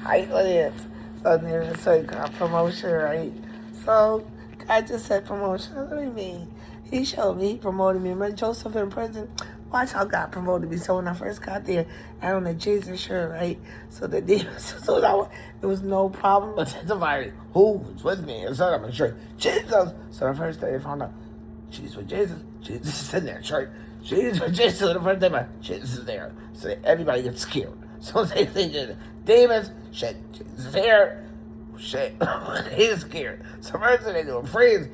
Right on it. So then so he got promotion, right? So I just said promotion. What do you mean? He showed me, he promoted me. Remember Joseph in prison? Watch how God promoted me. So when I first got there, I had on a Jesus shirt, right? So the demons, there was no problem with somebody who was with me and said I'm in church. Jesus. So the first day they found out, she's with Jesus. Jesus is in there, church. Jesus with Jesus. So the first day, Jesus is there. So everybody gets scared. So they think, demons, shit, Jesus is here. Shit, he's scared. So first thing they do, freeze.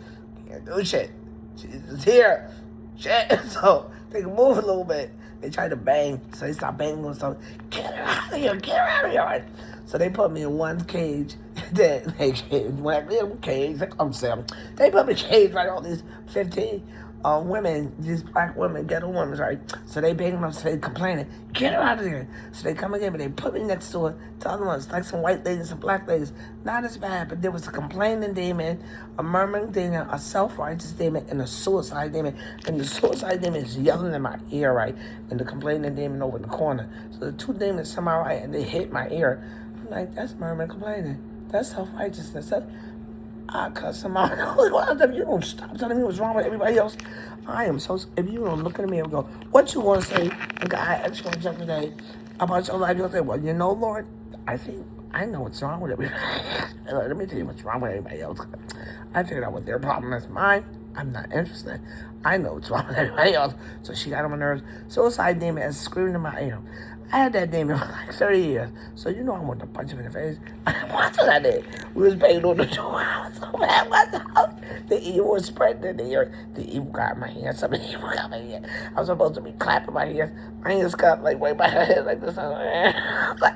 Can't do shit. Jesus is here. Shit. So they can move a little bit. They try to bang, so they stop banging and stuff. Get her out of here, get her out of here. So they put me in one cage. Then they cage. I'm saying they put me in a cage, right? All these 15 women, these black women, ghetto women, right? So they bang them up, so they complaining, get her out of here. So they come again, but they put me next to her, to other ones, like some white ladies, some black ladies. Not as bad, but there was a complaining demon, a murmuring demon, a self-righteous demon, and a suicide demon. And the suicide demon is yelling in my ear, right? And the complaining demon over in the corner. So the two demons to my right, and they hit my ear. I'm like, that's murmuring, complaining. That's self-righteousness. I cuss him out. If you don't stop telling me what's wrong with everybody else, I am so. If you don't look at me and go, what you want to say? God, I actually want to jump today about your life. You'll say, well, you know, Lord, I think I know what's wrong with everybody. Let me tell you what's wrong with everybody else. I figured out what their problem is. Mine, I'm not interested. I know what's wrong with everybody else. So she got on my nerves. Suicide demon is screaming in my ear. I had that demon for like 30 years. So you know I wanted to punch him in the face. Watch what I did. We was banging on the door. I was so mad. The evil was spreading in the air. The evil got my hands. Some of the evil got my hands. I was supposed to be clapping my hands. My hands got like way by my head like this. I was like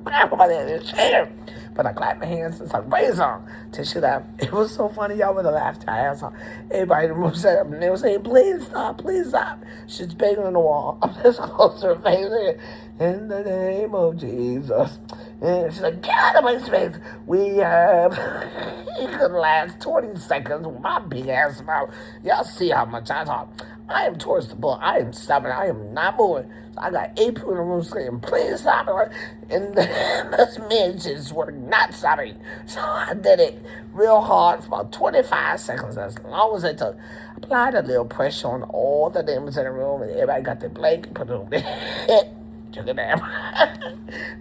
clapping my hands in the chair. But I clapped my hands and started praise song to shut up. It was so funny. Y'all would have laughed our ass off. Everybody in the room said up and they were saying, please stop, please stop. She's banging on the wall. I'm just close to her face. In the name of Jesus. And she's like, get out of my space. We have, it could last 20 seconds with my big ass mouth. Y'all see how much I talk. I am towards the ball. I am stopping. I am not moving. So I got 8 people in the room saying, please stop it. And this man just were not stopping. So I did it real hard for about 25 seconds, as long as it took. Applied a little pressure on all the demons in the room, and everybody got their blanket, put it on their head. Took a nap.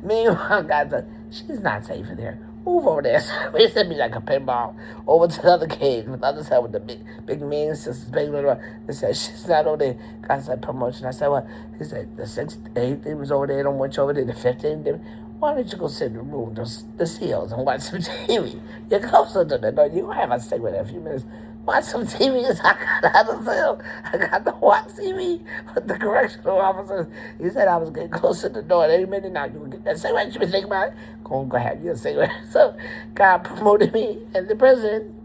Meanwhile, guys, she's not safe in there. Move over there. So they sent me like a pinball over to the other cage with the other side with the big mean sisters. Big little. They said she's not over there. God said promotion. I said what? He said the 6th, 8th demons over there. Don't want you over there. The 15th demon. Why don't you go sit in the room, the seals, and watch some TV? You're closer to the door. You have a segment in a few minutes. Watch some TV. I got out of cell. I got to watch TV with the correctional officers. He said I was getting closer to the door at any minute now. You will get that cigarette. You been thinking about it? Go ahead. You'll cigarette. So God promoted me in the prison.